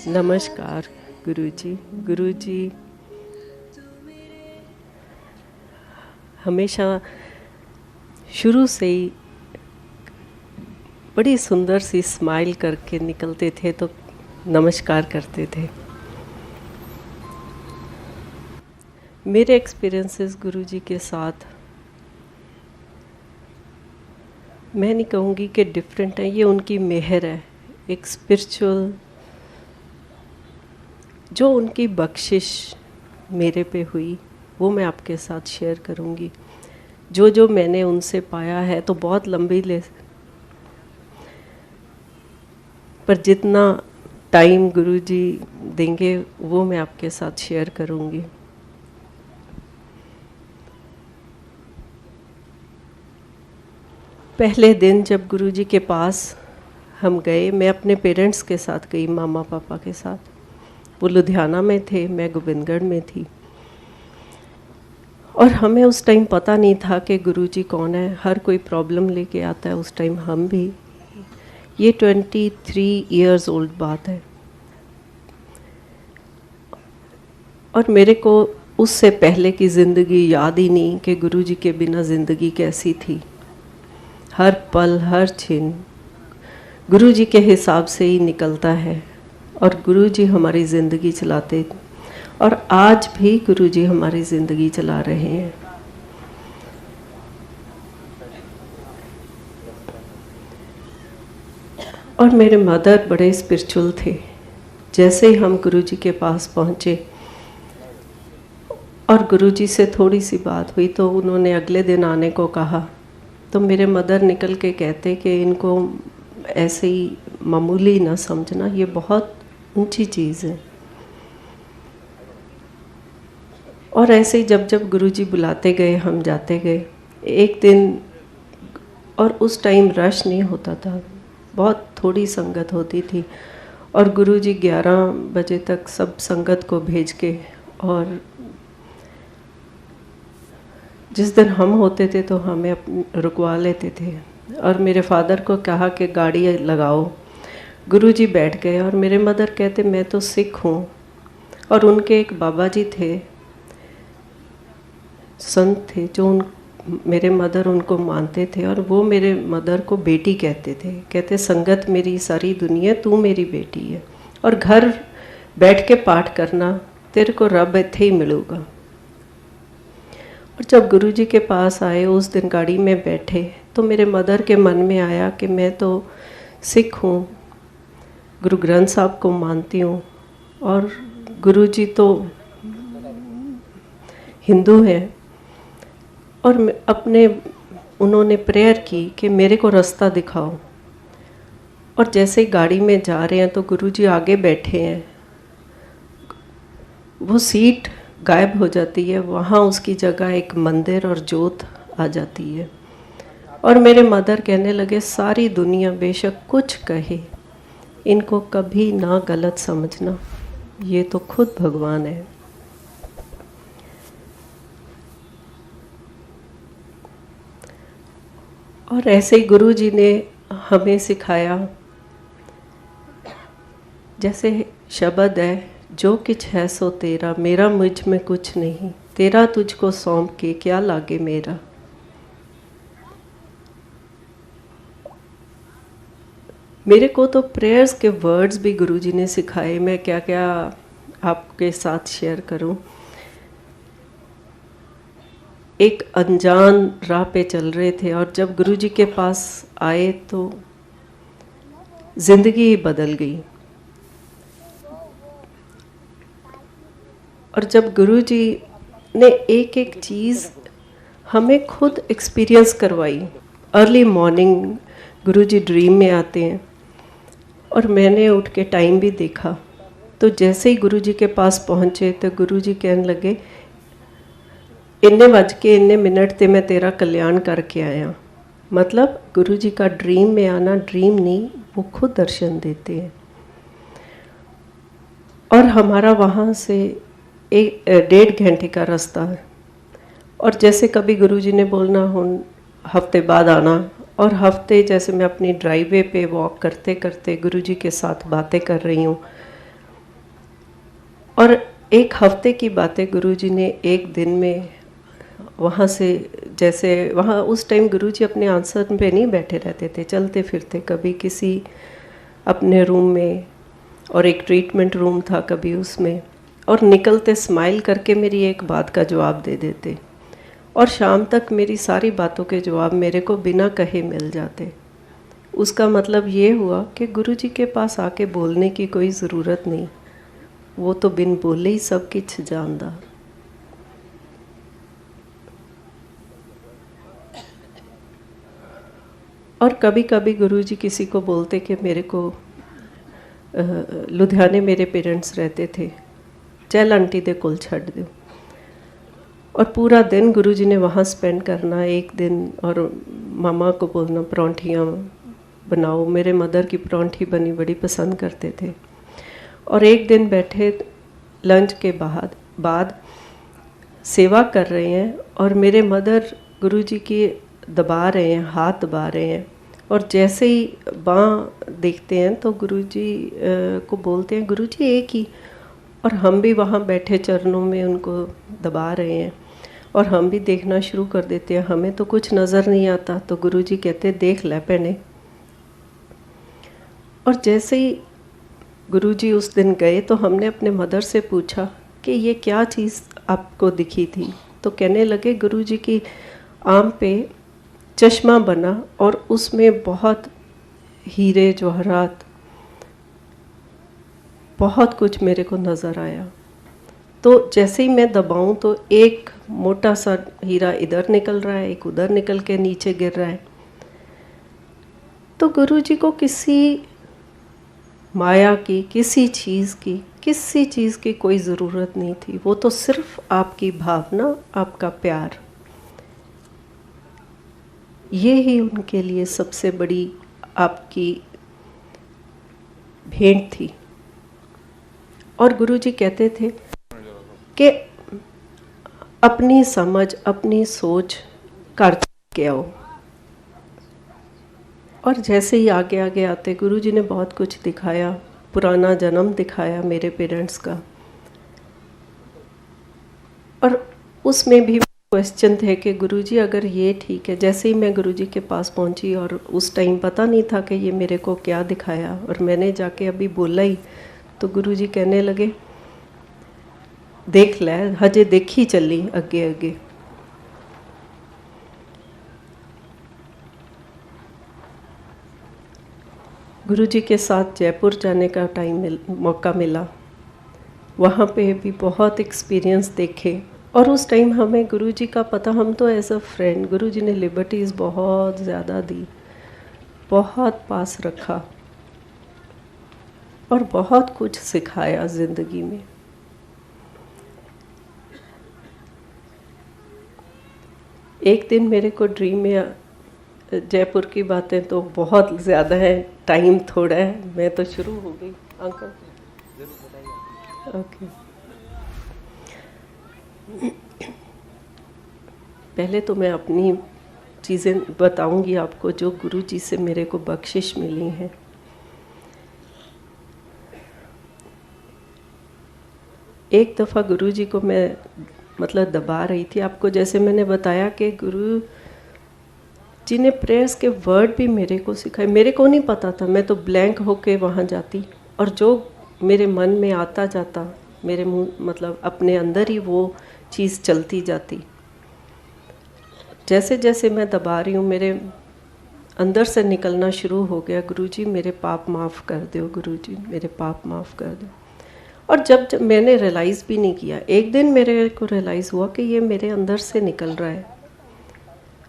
नमस्कार गुरुजी। गुरुजी हमेशा शुरू से ही बड़ी सुंदर सी स्माइल करके निकलते थे तो नमस्कार करते थे। मेरे एक्सपीरियंसेस गुरुजी के साथ मैं नहीं कहूँगी कि डिफरेंट है, ये उनकी मेहर है। एक स्पिरिचुअल जो उनकी बख्शिश मेरे पे हुई वो मैं आपके साथ शेयर करूँगी। जो मैंने उनसे पाया है तो बहुत लंबी पर जितना टाइम गुरुजी देंगे वो मैं आपके साथ शेयर करूँगी। पहले दिन जब गुरुजी के पास हम गए, मैं अपने पेरेंट्स के साथ गई, मामा पापा के साथ। वो लुधियाना में थे, मैं गोविंदगढ़ में थी। और हमें उस टाइम पता नहीं था कि गुरुजी कौन है। हर कोई प्रॉब्लम लेके आता है उस टाइम, हम भी। ये 23 इयर्स ओल्ड बात है। और मेरे को उससे पहले की ज़िंदगी याद ही नहीं कि गुरुजी के बिना ज़िंदगी कैसी थी। हर पल हर क्षण गुरुजी के हिसाब से ही निकलता है और गुरुजी हमारी ज़िंदगी चलाते, और आज भी गुरुजी हमारी ज़िंदगी चला रहे हैं। और मेरे मदर बड़े स्पिरिचुअल थे। जैसे ही हम गुरुजी के पास पहुँचे और गुरुजी से थोड़ी सी बात हुई तो उन्होंने अगले दिन आने को कहा। तो मेरे मदर निकल के कहते कि इनको ऐसे ही मामूली ना समझना, ये बहुत ऊंची चीज़ है। और ऐसे ही जब गुरुजी बुलाते गए हम जाते गए। एक दिन, और उस टाइम रश नहीं होता था, बहुत थोड़ी संगत होती थी। और गुरुजी 11 बजे तक सब संगत को भेज के, और जिस दिन हम होते थे तो हमें रुकवा लेते थे। और मेरे फादर को कहा कि गाड़ी लगाओ। गुरुजी बैठ गए और मेरे मदर कहते मैं तो सिख हूँ। और उनके एक बाबा जी थे, संत थे, जो मेरे मदर उनको मानते थे। और वो मेरे मदर को बेटी कहते थे। कहते संगत मेरी सारी दुनिया, तू मेरी बेटी है, और घर बैठ के पाठ करना, तेरे को रब इत्थे ही मिलूगा। और जब गुरुजी के पास आए, उस दिन गाड़ी में बैठे, तो मेरे मदर के मन में आया कि मैं तो सिख हूँ, गुरु ग्रंथ साहब को मानती हूँ, और गुरुजी तो हिंदू हैं। और उन्होंने प्रेयर की कि मेरे को रास्ता दिखाओ। और जैसे ही गाड़ी में जा रहे हैं तो गुरुजी आगे बैठे हैं, वो सीट गायब हो जाती है, वहाँ उसकी जगह एक मंदिर और जोत आ जाती है। और मेरे मदर कहने लगे सारी दुनिया बेशक कुछ कहे, इनको कभी ना गलत समझना, ये तो खुद भगवान है। और ऐसे ही गुरुजी ने हमें सिखाया, जैसे शब्द है, जो किछ है सो तेरा, मेरा मुझ में कुछ नहीं, तेरा तुझको सौंप के क्या लागे मेरा। मेरे को तो प्रेयर्स के वर्ड्स भी गुरुजी ने सिखाए। मैं क्या क्या आपके साथ शेयर करूं। एक अनजान राह पे चल रहे थे और जब गुरुजी के पास आए तो जिंदगी ही बदल गई। और जब गुरुजी ने एक एक चीज़ हमें खुद एक्सपीरियंस करवाई। अर्ली मॉर्निंग गुरुजी ड्रीम में आते हैं, और मैंने उठ के टाइम भी देखा। तो जैसे ही गुरुजी के पास पहुँचे तो गुरुजी कहने लगे, इन्ने बज के इन्ने मिनट ते मैं तेरा कल्याण करके आया। मतलब गुरुजी का ड्रीम में आना ड्रीम नहीं, वो खुद दर्शन देते हैं। और हमारा वहाँ से 1.5 घंटे का रास्ता है। और जैसे कभी गुरुजी ने बोलना हो हफ्ते बाद आना, और हफ्ते जैसे मैं अपनी ड्राइवे पे वॉक करते करते गुरुजी के साथ बातें कर रही हूँ, और एक हफ्ते की बातें गुरुजी ने एक दिन में वहाँ से, जैसे वहाँ उस टाइम गुरुजी अपने आसन पे नहीं बैठे रहते थे, चलते फिरते, कभी किसी अपने रूम में, और एक ट्रीटमेंट रूम था कभी उसमें, और निकलते स्माइल करके मेरी एक बात का जवाब दे देते, और शाम तक मेरी सारी बातों के जवाब मेरे को बिना कहे मिल जाते। उसका मतलब ये हुआ कि गुरुजी के पास आके बोलने की कोई ज़रूरत नहीं, वो तो बिन बोले ही सब कुछ जानदा। और कभी कभी गुरुजी किसी को बोलते कि मेरे को लुधियाने मेरे पेरेंट्स रहते थे, चल आंटी दे कोल छड़ दो, और पूरा दिन गुरुजी ने वहाँ स्पेंड करना एक दिन, और मामा को बोलना परौंठियाँ बनाओ, मेरे मदर की परौंठी बनी बड़ी पसंद करते थे। और एक दिन बैठे लंच के बाद सेवा कर रहे हैं, और मेरे मदर गुरुजी की दबा रहे हैं, हाथ दबा रहे हैं, और जैसे ही बाँह देखते हैं तो गुरुजी को बोलते हैं गुरुजी एक ही, और हम भी वहाँ बैठे चरणों में उनको दबा रहे हैं, और हम भी देखना शुरू कर देते हैं, हमें तो कुछ नज़र नहीं आता, तो गुरुजी कहते देख ले पहने। और जैसे ही गुरुजी उस दिन गए तो हमने अपने मदर से पूछा कि ये क्या चीज़ आपको दिखी थी, तो कहने लगे गुरुजी की आम पे चश्मा बना और उसमें बहुत हीरे जवाहरात, बहुत कुछ मेरे को नज़र आया। तो जैसे ही मैं दबाऊं तो एक मोटा सा हीरा इधर निकल रहा है, एक उधर निकल के नीचे गिर रहा है। तो गुरुजी को किसी माया की, किसी चीज़ की कोई ज़रूरत नहीं थी, वो तो सिर्फ आपकी भावना, आपका प्यार, ये ही उनके लिए सबसे बड़ी आपकी भेंट थी। और गुरुजी कहते थे कि अपनी समझ, अपनी सोच कर के आओ। और जैसे ही आगे आगे आते गुरुजी ने बहुत कुछ दिखाया, पुराना जन्म दिखाया मेरे पेरेंट्स का, और उसमें भी क्वेश्चन थे कि गुरुजी अगर ये ठीक है। जैसे ही मैं गुरुजी के पास पहुंची, और उस टाइम पता नहीं था कि ये मेरे को क्या दिखाया, और मैंने जाके अभी बोला ही तो गुरुजी कहने लगे देख ले, हजे देखी चली अगे अगे। गुरुजी के साथ जयपुर जाने का मौका मिला, वहाँ पे भी बहुत एक्सपीरियंस देखे, और उस टाइम हमें गुरुजी का पता, हम तो एज अ फ्रेंड, गुरुजी ने लिबर्टीज़ बहुत ज़्यादा दी, बहुत पास रखा, और बहुत कुछ सिखाया ज़िंदगी में। एक दिन मेरे को ड्रीम में, जयपुर की बातें तो बहुत ज़्यादा है, टाइम थोड़ा है, मैं तो शुरू हो गई अंकल। ओके, पहले तो मैं अपनी चीज़ें बताऊंगी आपको जो गुरुजी से मेरे को बख्शिश मिली हैं। एक दफ़ा गुरुजी को मैं मतलब दबा रही थी, आपको जैसे मैंने बताया कि गुरु जी ने प्रेयर्स के वर्ड भी मेरे को सिखाए। मेरे को नहीं पता था, मैं तो ब्लैंक होके वहाँ जाती, और जो मेरे मन में आता जाता, मेरे मुंह मतलब अपने अंदर ही वो चीज़ चलती जाती। जैसे जैसे मैं दबा रही हूँ मेरे अंदर से निकलना शुरू हो गया, गुरुजी मेरे पाप माफ़ कर दो, गुरुजी मेरे पाप माफ़ कर दो। और जब मैंने रियलाइज़ भी नहीं किया, एक दिन मेरे को रियलाइज़ हुआ कि ये मेरे अंदर से निकल रहा है,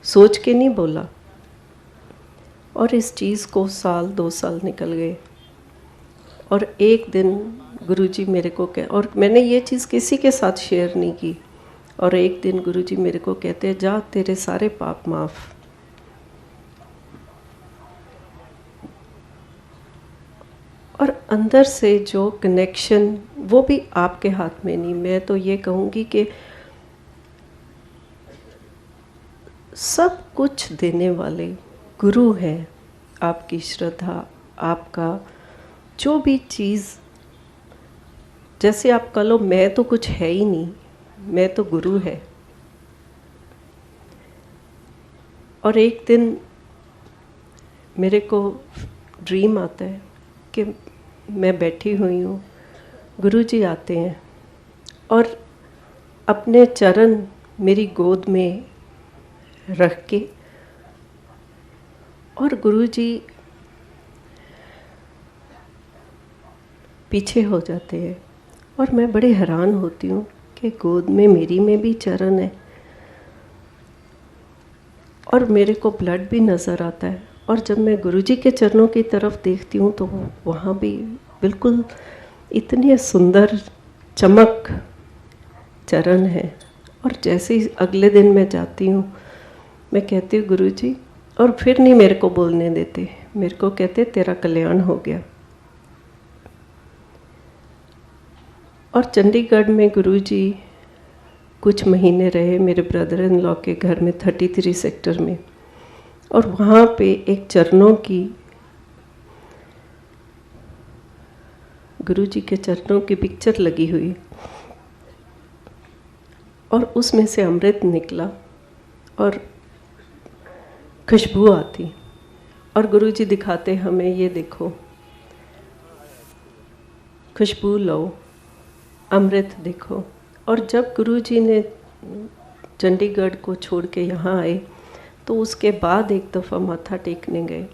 सोच के नहीं बोला। और इस चीज़ को 1-2 साल निकल गए, और एक दिन गुरुजी मेरे को और मैंने ये चीज़ किसी के साथ शेयर नहीं की, और एक दिन गुरुजी मेरे को कहते जा तेरे सारे पाप माफ़। और अंदर से जो कनेक्शन, वो भी आपके हाथ में नहीं, मैं तो ये कहूँगी कि सब कुछ देने वाले गुरु हैं। आपकी श्रद्धा, आपका जो भी चीज़ जैसे आप कह लो मैं तो कुछ है ही नहीं, मैं तो गुरु है। और एक दिन मेरे को ड्रीम आता है कि मैं बैठी हुई हूँ, गुरुजी आते हैं और अपने चरण मेरी गोद में रख के, और गुरुजी पीछे हो जाते हैं और मैं बड़े हैरान होती हूँ कि गोद में मेरी में भी चरण है और मेरे को ब्लड भी नज़र आता है। और जब मैं गुरुजी के चरणों की तरफ देखती हूँ तो वहाँ भी बिल्कुल इतने सुंदर चमक चरण है। और जैसे ही अगले दिन मैं जाती हूँ, मैं कहती हूँ गुरुजी, और फिर नहीं मेरे को बोलने देते, मेरे को कहते तेरा कल्याण हो गया। और चंडीगढ़ में गुरुजी कुछ महीने रहे मेरे ब्रदर इन लॉ के घर में 33 सेक्टर में, और वहाँ पे एक चरणों की, गुरुजी के चरणों की पिक्चर लगी हुई और उसमें से अमृत निकला और खुशबू आती और गुरुजी दिखाते हमें, ये देखो खुशबू लो, अमृत देखो। और जब गुरुजी ने चंडीगढ़ को छोड़ के यहाँ आए तो उसके बाद एक दफ़ा माथा टेकने गए,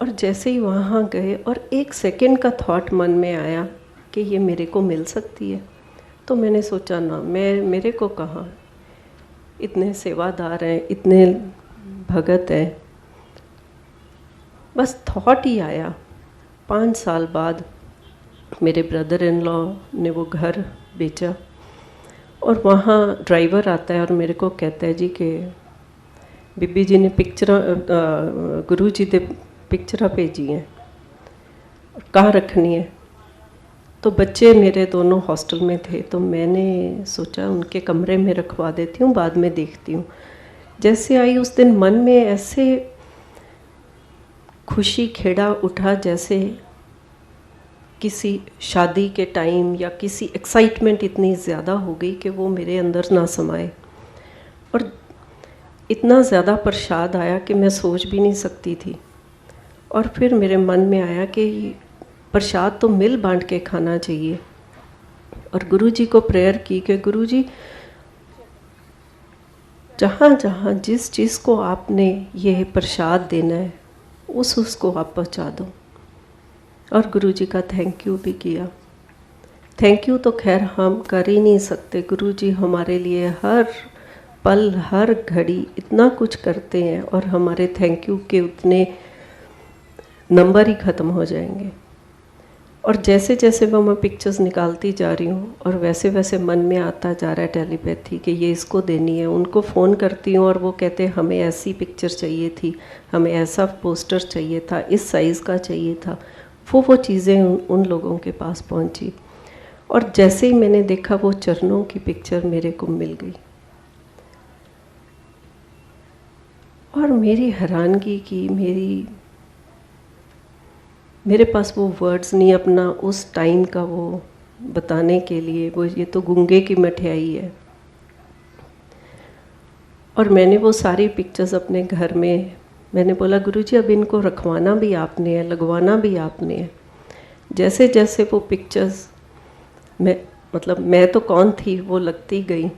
और जैसे ही वहाँ गए और एक सेकंड का थॉट मन में आया कि ये मेरे को मिल सकती है, तो मैंने सोचा ना, मेरे को कहाँ, इतने सेवादार हैं, इतने भगत हैं, बस थॉट ही आया। 5 साल बाद मेरे ब्रदर इन लॉ ने वो घर बेचा और वहाँ ड्राइवर आता है और मेरे को कहता है जी कि बीबी जी ने गुरु जी ने पिक्चर भेजी हैं, कहाँ रखनी है। तो बच्चे मेरे दोनों हॉस्टल में थे, तो मैंने सोचा उनके कमरे में रखवा देती हूँ, बाद में देखती हूँ। जैसे आई उस दिन मन में ऐसे खुशी खेड़ा उठा, जैसे किसी शादी के टाइम या किसी एक्साइटमेंट इतनी ज़्यादा हो गई कि वो मेरे अंदर ना समाए, और इतना ज़्यादा प्रसाद आया कि मैं सोच भी नहीं सकती थी। और फिर मेरे मन में आया कि प्रसाद तो मिल बांट के खाना चाहिए, और गुरुजी को प्रेयर की कि गुरुजी जहाँ जहाँ जिस चीज़ को आपने ये प्रसाद देना है उसको आप पहुँचा दो। और गुरुजी का थैंक यू भी किया। थैंक यू तो खैर हम कर ही नहीं सकते, गुरुजी हमारे लिए हर पल हर घड़ी इतना कुछ करते हैं और हमारे थैंक यू के उतने नंबर ही ख़त्म हो जाएंगे। और जैसे जैसे मैं पिक्चर्स निकालती जा रही हूँ और वैसे वैसे मन में आता जा रहा है टेलीपैथी कि ये इसको देनी है। उनको फ़ोन करती हूँ और वो कहते हैं हमें ऐसी पिक्चर चाहिए थी, हमें ऐसा पोस्टर चाहिए था, इस साइज़ का चाहिए था। वो चीज़ें उन लोगों के पास पहुँची, और जैसे ही मैंने देखा वो चरणों की पिक्चर मेरे को मिल गई। और मेरी हैरानगी की, मेरे पास वो वर्ड्स नहीं अपना उस टाइम का वो बताने के लिए। वो ये तो गूंगे की मठियाई है। और मैंने वो सारी पिक्चर्स अपने घर में, मैंने बोला गुरुजी अब इनको रखवाना भी आपने है, लगवाना भी आपने है। जैसे जैसे वो पिक्चर्स मैं तो कौन थी वो लगती गई।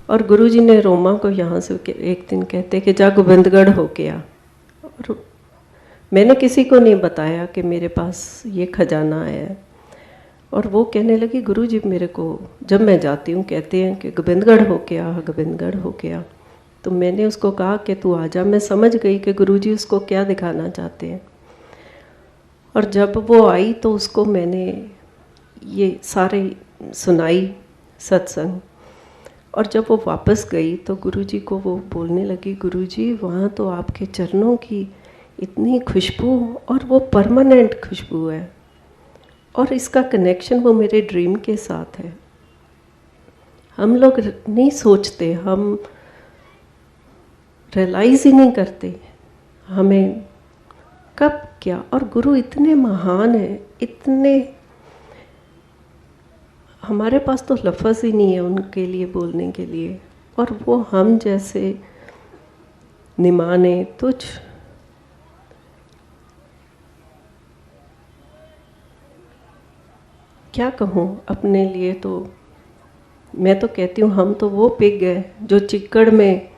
और गुरुजी ने रोमा को यहाँ से एक दिन कहते कि जा गोविंदगढ़ होके आ। और मैंने किसी को नहीं बताया कि मेरे पास ये खजाना आया है। और वो कहने लगी गुरुजी मेरे को जब मैं जाती हूँ कहते हैं कि गोविंदगढ़ होके आ, गोविंदगढ़ होके आ। तो मैंने उसको कहा कि तू आ जा। मैं समझ गई कि गुरुजी उसको क्या दिखाना चाहते हैं। और जब वो आई तो उसको मैंने ये सारे सुनाई सत्संग। और जब वो वापस गई तो गुरुजी को वो बोलने लगी गुरुजी वहाँ तो आपके चरणों की इतनी खुशबू, और वो परमानेंट खुशबू है, और इसका कनेक्शन वो मेरे ड्रीम के साथ है। हम लोग नहीं सोचते, हम रियलाइज़ ही नहीं करते हमें कब क्या। और गुरु इतने महान हैं, इतने, हमारे पास तो लफ्ज़ ही नहीं है उनके लिए बोलने के लिए, और वो हम जैसे निमाने तुझ, क्या कहूँ अपने लिए। तो मैं तो कहती हूँ हम तो वो पिग है जो चिक्कड़ में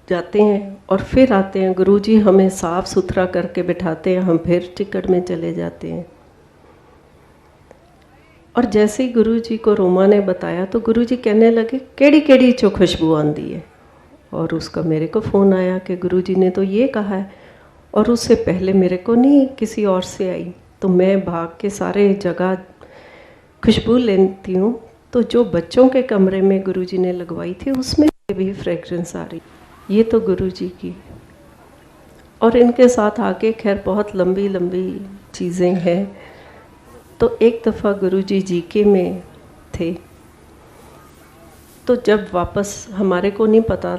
जाते हैं और फिर आते हैं, गुरुजी हमें साफ सुथरा करके बिठाते हैं, हम फिर चिक्कड़ में चले जाते हैं। और जैसे ही गुरुजी को रोमा ने बताया तो गुरुजी कहने लगे केड़ी केड़ी चो खुशबू आंदी है। और उसका मेरे को फ़ोन आया कि गुरुजी ने तो ये कहा है, और उससे पहले मेरे को नहीं किसी और से आई। तो मैं भाग के सारे जगह खुशबू लेती हूँ, तो जो बच्चों के कमरे में गुरुजी ने लगवाई थी उसमें भी फ्रेगरेंस आ रही। ये तो गुरुजी की। और इनके साथ आगे खैर बहुत लंबी लंबी चीज़ें हैं। तो एक दफ़ा गुरुजी जीके में थे, तो जब वापस, हमारे को नहीं पता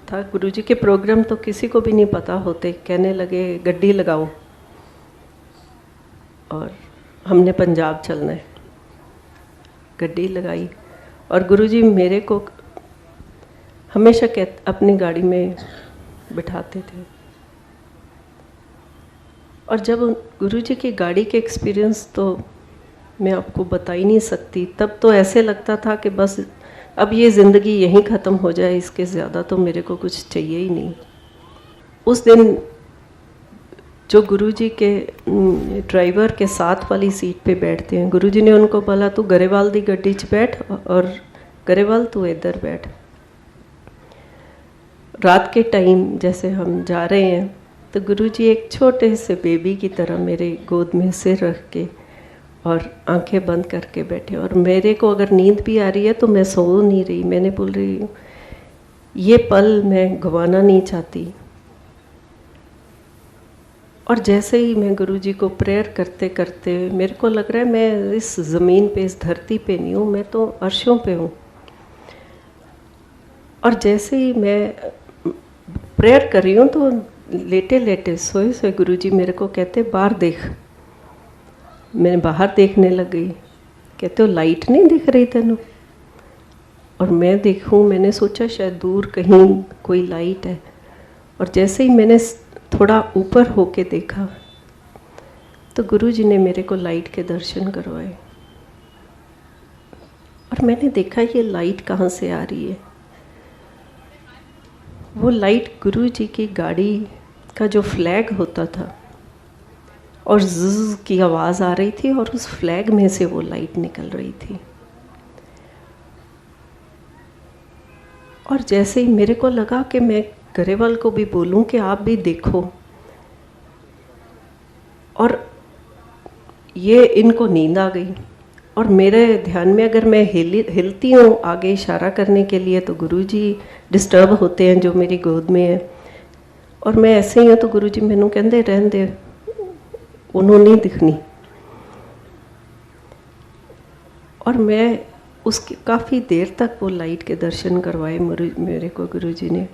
था, गुरुजी के प्रोग्राम तो किसी को भी नहीं पता होते, कहने लगे गड्डी लगाओ और हमने पंजाब चलना है। गड्डी लगाई और गुरुजी मेरे को हमेशा अपनी गाड़ी में बिठाते थे। और जब गुरुजी की गाड़ी के एक्सपीरियंस तो मैं आपको बता ही नहीं सकती। तब तो ऐसे लगता था कि बस अब ये ज़िंदगी यहीं ख़त्म हो जाए, इसके ज़्यादा तो मेरे को कुछ चाहिए ही नहीं। उस दिन जो गुरुजी के ड्राइवर के साथ वाली सीट पे बैठते हैं, गुरुजी ने उनको बोला तू गरेवाल दी गड्डी च बैठ और गरेवाल तू इधर बैठ। रात के टाइम जैसे हम जा रहे हैं तो गुरुजी एक छोटे से बेबी की तरह मेरे गोद में सिर रख के और आंखें बंद करके बैठे। और मेरे को अगर नींद भी आ रही है तो मैं सो नहीं रही, मैंने बोल रही हूँ ये पल मैं गंवाना नहीं चाहती। और जैसे ही मैं गुरुजी को प्रेयर करते करते मेरे को लग रहा है मैं इस ज़मीन पे, इस धरती पे नहीं हूँ, मैं तो अर्शों पे हूँ। और जैसे ही मैं प्रेयर कर रही हूँ तो लेटे लेटे सोए सोए गुरुजी मेरे को कहते बाहर देख। मैं बाहर देखने लग गई। कहते हो लाइट नहीं दिख रही तेनू? और मैं देखूँ, मैंने सोचा शायद दूर कहीं कोई लाइट है। और जैसे ही मैंने थोड़ा ऊपर होके देखा तो गुरुजी ने मेरे को लाइट के दर्शन करवाए। और मैंने देखा ये लाइट कहाँ से आ रही है। वो लाइट गुरुजी की गाड़ी का जो फ्लैग होता था और ज़ज़ की आवाज़ आ रही थी और उस फ्लैग में से वो लाइट निकल रही थी। और जैसे ही मेरे को लगा कि मैं गरेवाल को भी बोलूं कि आप भी देखो, और ये इनको नींद आ गई। और मेरे ध्यान में अगर मैं हिलती हूँ आगे इशारा करने के लिए तो गुरुजी डिस्टर्ब होते हैं जो मेरी गोद में है। और मैं ऐसे ही हूँ तो गुरुजी मैनू कहते रहन दे, उन्होंने नहीं दिखनी। और मैं उसके काफ़ी देर तक वो लाइट के दर्शन करवाए मेरे को गुरुजी ने।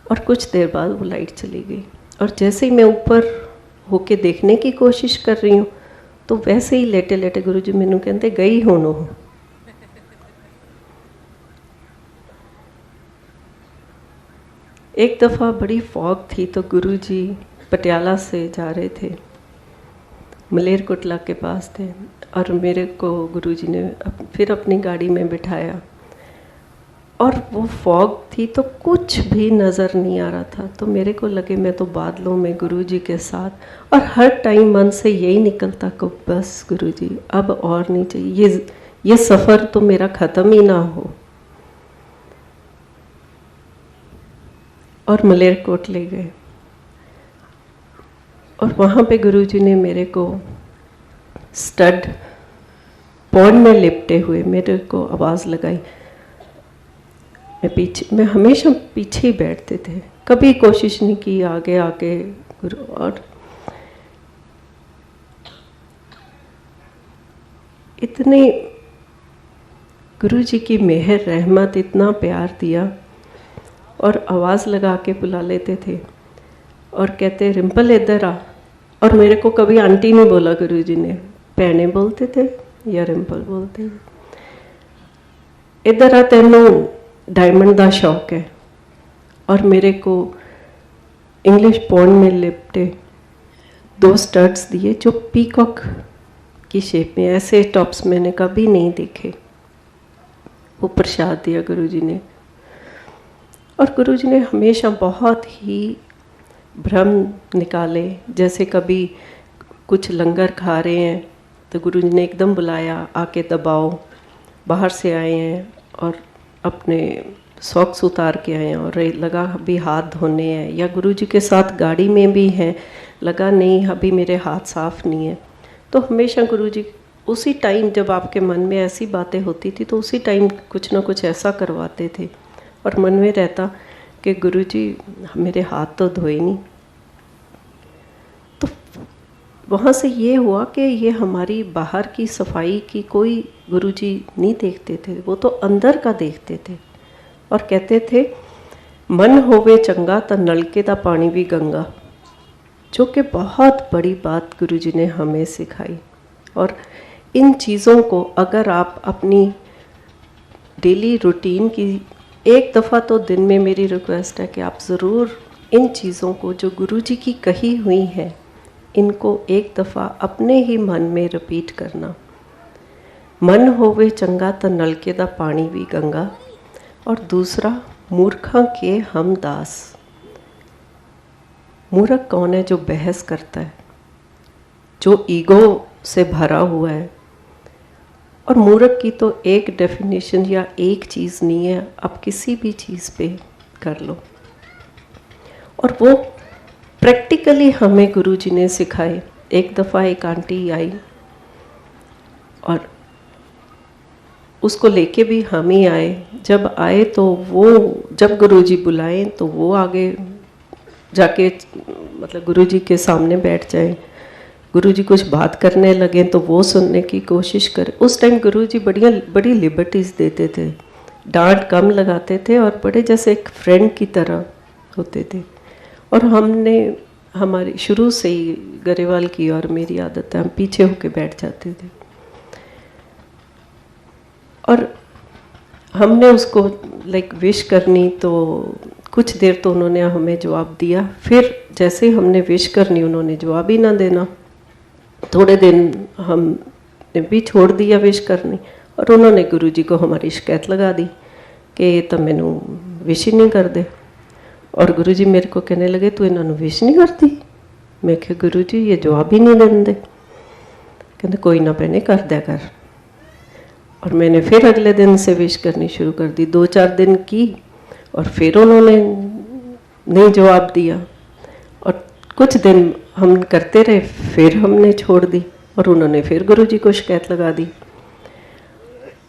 और कुछ देर बाद वो लाइट चली गई। और जैसे ही मैं ऊपर होके देखने की कोशिश कर रही हूँ तो वैसे ही लेटे लेटे गुरुजी मैनू कहते गई हुण हो। एक दफ़ा बड़ी फॉग थी तो गुरुजी पटियाला से जा रहे थे, मलेरकोटला के पास थे। और मेरे को गुरुजी ने फिर अपनी गाड़ी में बिठाया और वो फॉग थी तो कुछ भी नज़र नहीं आ रहा था। तो मेरे को लगे मैं तो बादलों में गुरुजी के साथ, और हर टाइम मन से यही निकलता कि बस गुरुजी अब और नहीं चाहिए, ये सफ़र तो मेरा ख़त्म ही ना हो। और मलेरकोट ले गए और वहाँ पे गुरुजी ने मेरे को स्टड पौंड में लिपटे हुए मेरे को आवाज़ लगाई। मैं हमेशा पीछे ही बैठते थे, कभी कोशिश नहीं की आगे आके गुरु। और इतनी गुरुजी की मेहर रहमत, इतना प्यार दिया और आवाज़ लगा के बुला लेते थे। और कहते रिंपल इधर आ। और मेरे को कभी आंटी नहीं बोला गुरुजी ने, भैने बोलते थे या रिंपल बोलते थे। इधर आ, तेनू डायमंड का शौक है। और मेरे को इंग्लिश पॉन्ड में लिपटे 2 स्टड्स दिए जो पीकॉक की शेप में, ऐसे टॉप्स मैंने कभी नहीं देखे। वो प्रसाद दिया गुरुजी ने। और गुरुजी ने हमेशा बहुत ही भ्रम निकाले। जैसे कभी कुछ लंगर खा रहे हैं तो गुरुजी ने एकदम बुलाया, आके दबाओ। बाहर से आए हैं और अपने सॉक्स उतार के आए हैं और लगा अभी हाथ धोने हैं, या गुरुजी के साथ गाड़ी में भी हैं, लगा नहीं अभी मेरे हाथ साफ नहीं है। तो हमेशा गुरुजी उसी टाइम जब आपके मन में ऐसी बातें होती थी तो उसी टाइम कुछ ना कुछ ऐसा करवाते थे। और मन में रहता कि गुरुजी मेरे हाथ तो धोए नहीं। तो वहाँ से ये हुआ कि ये हमारी बाहर की सफाई की कोई गुरुजी नहीं देखते थे, वो तो अंदर का देखते थे। और कहते थे मन होवे चंगा तो नलके दा पानी भी गंगा, जो कि बहुत बड़ी बात गुरुजी ने हमें सिखाई। और इन चीज़ों को अगर आप अपनी डेली रूटीन की, एक दफ़ा तो दिन में मेरी रिक्वेस्ट है कि आप ज़रूर इन चीज़ों को जो गुरुजी की कही हुई है, इनको एक दफ़ा अपने ही मन में रिपीट करना। मन होवे चंगा तो नलके दा पानी भी गंगा। और दूसरा, मूर्खा के हम दास। मूर्ख कौन है? जो बहस करता है, जो ईगो से भरा हुआ है। और मूर्ख की तो एक डेफिनेशन या एक चीज़ नहीं है, आप किसी भी चीज़ पे कर लो। और वो प्रैक्टिकली हमें गुरुजी ने सिखाए। एक दफ़ा एक आंटी आई और उसको लेके भी हम ही आए। जब आए तो वो, जब गुरुजी बुलाए तो वो आगे जाके मतलब गुरुजी के सामने बैठ जाए। गुरुजी कुछ बात करने लगे तो वो सुनने की कोशिश करे। उस टाइम गुरुजी बड़ी लिबर्टीज़ देते थे, डांट कम लगाते थे और बड़े जैसे एक फ्रेंड की तरह होते थे। और हमने हमारी शुरू से ही गरेवाल की और मेरी आदत है, हम पीछे होके बैठ जाते थे। और हमने उसको विश करनी तो कुछ देर तो उन्होंने हमें जवाब दिया, फिर जैसे हमने विश करनी उन्होंने जवाब ही ना देना। थोड़े दिन हमने भी छोड़ दिया विश करनी और उन्होंने गुरुजी को हमारी शिकायत लगा दी कि ये तो मैनू विश ही नहीं कर दे। और गुरुजी मेरे को कहने लगे तू इन्होंने विश नहीं करती। मैं कहा गुरुजी ये जवाब ही नहीं देंगे। कहते कोई ना भैने कर दिया कर। और मैंने फिर अगले दिन से विश करनी शुरू कर दी। 2-4 दिन की और फिर उन्होंने नहीं जवाब दिया। और कुछ दिन हम करते रहे, फिर हमने छोड़ दी और उन्होंने फिर गुरुजी को शिकायत लगा दी।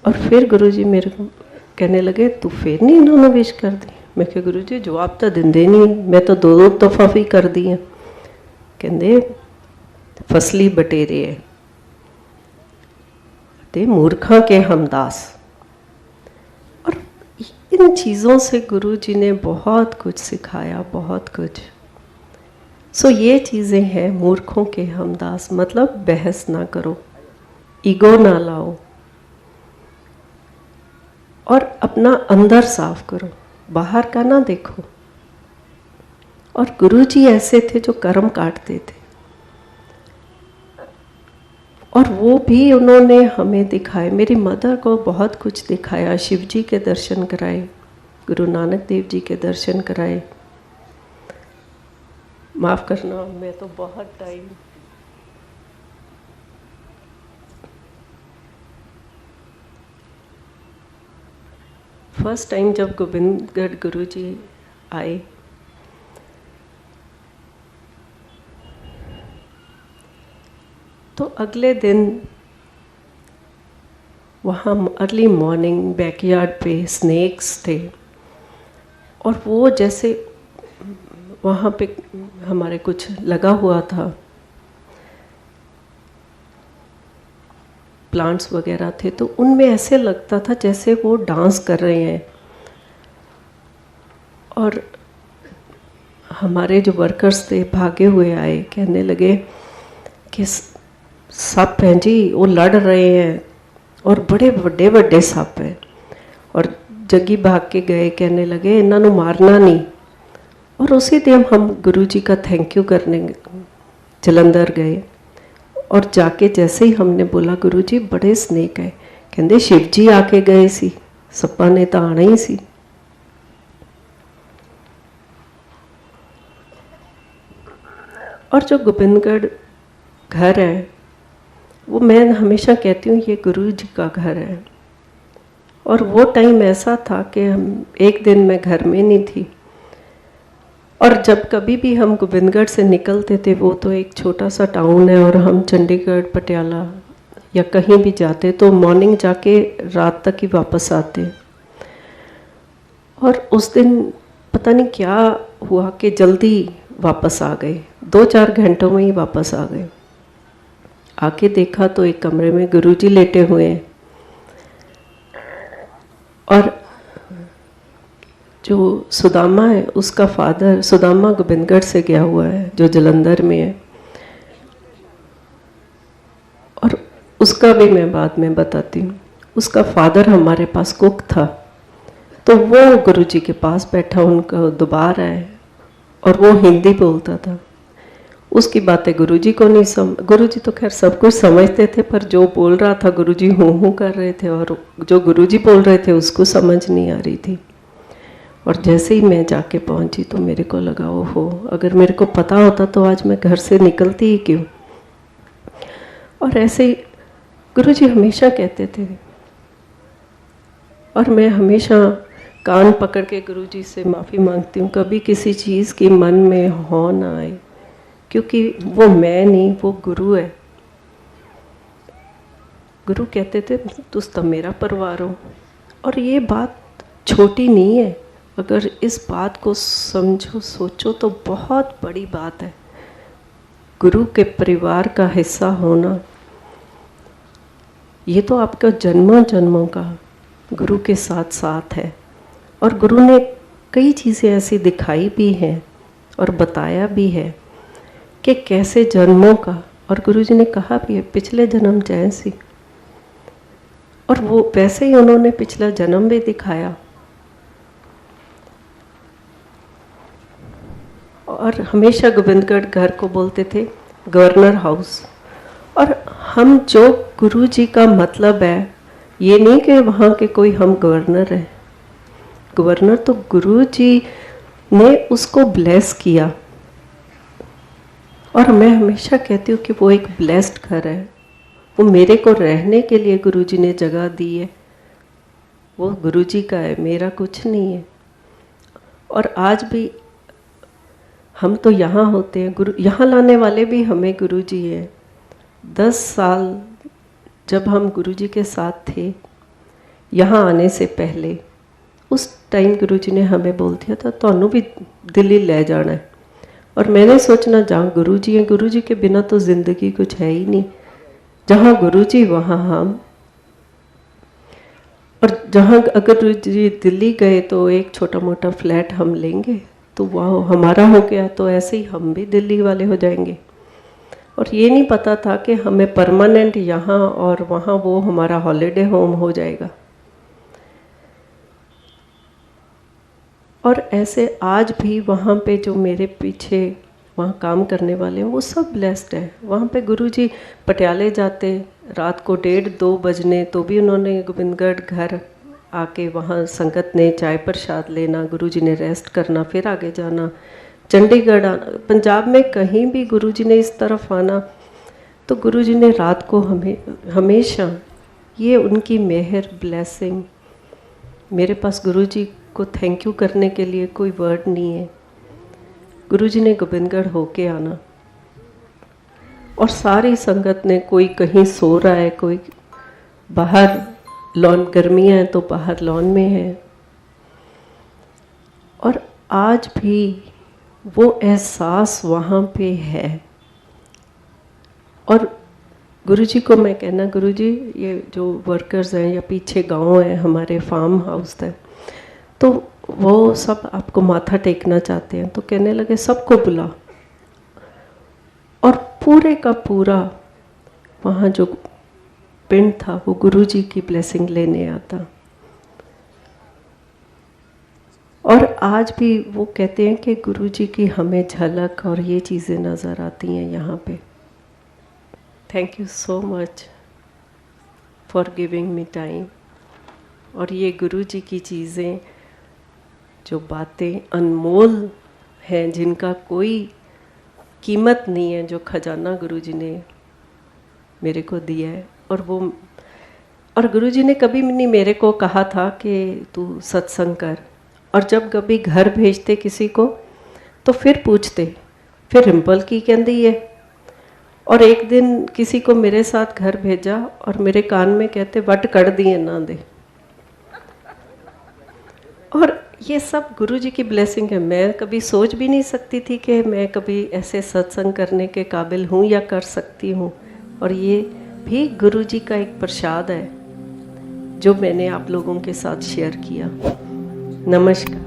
और फिर गुरुजी मेरे को कहने लगे तू फिर नहीं इन्होंने विश कर दी। मैं कहा गुरुजी जवाब तो देंदे नहीं, मैं तो 2 दफ़ा भी कर दी हैं। कहते फसली बटेरे है ते मूर्खा के हमदास। और इन चीज़ों से गुरुजी ने बहुत कुछ सिखाया, बहुत कुछ। सो ये चीज़ें हैं मूर्खों के हमदास, मतलब बहस ना करो, ईगो ना लाओ और अपना अंदर साफ करो, बाहर का ना देखो। और गुरुजी ऐसे थे जो कर्म काटते थे और वो भी उन्होंने हमें दिखाए। मेरी मदर को बहुत कुछ दिखाया, शिव जी के दर्शन कराए, गुरु नानक देव जी के दर्शन कराए। माफ़ करना मैं तो बहुत टाइम फर्स्ट टाइम जब गोविंदगढ़ गुरु जी आए तो अगले दिन वहाँ अर्ली मॉर्निंग बैकयार्ड पे स्नेक्स थे और वो जैसे वहाँ पे हमारे कुछ लगा हुआ था, प्लांट्स वगैरह थे, तो उनमें ऐसे लगता था जैसे वो डांस कर रहे हैं। और हमारे जो वर्कर्स थे भागे हुए आए, कहने लगे कि सांप हैं जी, वो लड़ रहे हैं और बड़े बड़े बड़े सांप हैं। और जग्गी भाग के गए, कहने लगे इन्हों मारना नहीं। और उसी दिन हम गुरु जी का थैंक यू करने जलंधर गए। और जाके जैसे ही हमने बोला गुरु जी बड़े स्नेक है, कहते शिव जी आके गए सी, सप्पा ने तो आना ही सी। और जो गोबिंदगढ़ घर है वो मैं हमेशा कहती हूँ ये गुरु जी का घर है। और वो टाइम ऐसा था कि हम एक दिन मैं घर में नहीं थी, और जब कभी भी हम गोबिंदगढ़ से निकलते थे, वो तो एक छोटा सा टाउन है, और हम चंडीगढ़ पटियाला या कहीं भी जाते तो मॉर्निंग जाके रात तक ही वापस आते। और उस दिन पता नहीं क्या हुआ कि जल्दी वापस आ गए, 2-4 घंटों में ही वापस आ गए। आके देखा तो एक कमरे में गुरुजी लेटे हुए हैं, और जो सुदामा है उसका फादर, सुदामा गोबिंदगढ़ से गया हुआ है जो जलंधर में है, और उसका भी मैं बाद में बताती हूँ। उसका फादर हमारे पास कुक था, तो वो गुरुजी के पास बैठा, उनका दोबारा है, और वो हिंदी बोलता था। उसकी बातें गुरुजी को नहीं गुरुजी तो खैर सब कुछ समझते थे, पर जो बोल रहा था गुरुजी हूँ कर रहे थे, और जो गुरुजी बोल रहे थे उसको समझ नहीं आ रही थी। और जैसे ही मैं जाके पहुंची तो मेरे को लगा ओहो, अगर मेरे को पता होता तो आज मैं घर से निकलती ही क्यों। और ऐसे ही गुरुजी हमेशा कहते थे, और मैं हमेशा कान पकड़ के गुरुजी से माफ़ी मांगती हूँ, कभी किसी चीज़ की मन में हो ना आए, क्योंकि वो मैं नहीं, वो गुरु है। गुरु कहते थे तुस तो मेरा परिवार हो। और ये बात छोटी नहीं है, अगर इस बात को समझो सोचो तो बहुत बड़ी बात है। गुरु के परिवार का हिस्सा होना, ये तो आपका जन्मों जन्मों का गुरु के साथ साथ है। और गुरु ने कई चीज़ें ऐसी दिखाई भी हैं और बताया भी है कि कैसे जन्मों का, और गुरुजी ने कहा भी है पिछले जन्म जैसी, और वो वैसे ही उन्होंने पिछला जन्म भी दिखाया। और हमेशा गोबिंदगढ़ घर को बोलते थे गवर्नर हाउस। और हम जो गुरुजी का मतलब है, ये नहीं कि वहाँ के कोई हम गवर्नर हैं, गवर्नर तो गुरुजी ने उसको ब्लेस किया। और मैं हमेशा कहती हूँ कि वो एक ब्लेस्ड घर है, वो मेरे को रहने के लिए गुरुजी ने जगह दी है, वो गुरुजी का है, मेरा कुछ नहीं है। और आज भी हम तो यहाँ होते हैं, गुरु यहाँ लाने वाले भी हमें गुरुजी हैं। 10 साल जब हम गुरुजी के साथ थे यहाँ आने से पहले, उस टाइम गुरुजी ने हमें बोल दिया था ਤੁਹਾਨੂੰ भी दिल्ली ले जाना है। और मैंने सोचना जहाँ गुरुजी हैं, गुरुजी के बिना तो ज़िंदगी कुछ है ही नहीं। जहाँ गुरुजी वहाँ हम। और जहाँ अगर गुरुजी दिल्ली गए तो एक छोटा मोटा फ्लैट हम लेंगे तो वह हमारा हो गया, तो ऐसे ही हम भी दिल्ली वाले हो जाएंगे। और ये नहीं पता था कि हमें परमानेंट यहाँ और वहाँ वो हमारा हॉलीडे होम हो जाएगा। और ऐसे आज भी वहाँ पे जो मेरे पीछे वहाँ काम करने वाले हैं वो सब ब्लेस्ड हैं। वहाँ पे गुरुजी पटियाले जाते रात को 1:30-2 बजने, तो भी उन्होंने गोबिंदगढ़ घर आके वहाँ संगत ने चाय प्रसाद लेना, गुरुजी ने रेस्ट करना, फिर आगे जाना, चंडीगढ़ आना। पंजाब में कहीं भी गुरुजी ने इस तरफ आना तो गुरुजी ने रात को हमेशा, ये उनकी मेहर ब्लेसिंग। मेरे पास गुरुजी को थैंक यू करने के लिए कोई वर्ड नहीं है। गुरुजी ने गोबिंदगढ़ होके आना, और सारी संगत ने, कोई कहीं सो रहा है, कोई बाहर लॉन, गर्मियाँ हैं तो बाहर लॉन में है। और आज भी वो एहसास वहाँ पे है। और गुरुजी को मैं कहना, गुरुजी ये जो वर्कर्स हैं या पीछे गांव है हमारे, फार्म हाउस है, तो वो सब आपको माथा टेकना चाहते हैं, तो कहने लगे सबको बुला। और पूरे का पूरा वहाँ जो पिंड था वो गुरुजी की ब्लेसिंग लेने आता। और आज भी वो कहते हैं कि गुरुजी की हमें झलक और ये चीज़ें नज़र आती हैं यहाँ पे। Thank you so much for giving me time. और ये गुरुजी की चीज़ें, जो बातें अनमोल हैं, जिनका कोई कीमत नहीं है, जो खजाना गुरुजी ने मेरे को दिया है। और गुरुजी ने कभी नहीं मेरे को कहा था कि तू सत्संग कर। और जब कभी घर भेजते किसी को तो फिर पूछते, फिर रिम्पल की कहती है। और एक दिन किसी को मेरे साथ घर भेजा और मेरे कान में कहते वट कड़ दिए ना दे। और ये सब गुरुजी की ब्लेसिंग है। मैं कभी सोच भी नहीं सकती थी कि मैं कभी ऐसे सत्संग करने के काबिल हूँ या कर सकती हूँ। और ये भी गुरुजी का एक प्रसाद है जो मैंने आप लोगों के साथ शेयर किया। नमस्कार।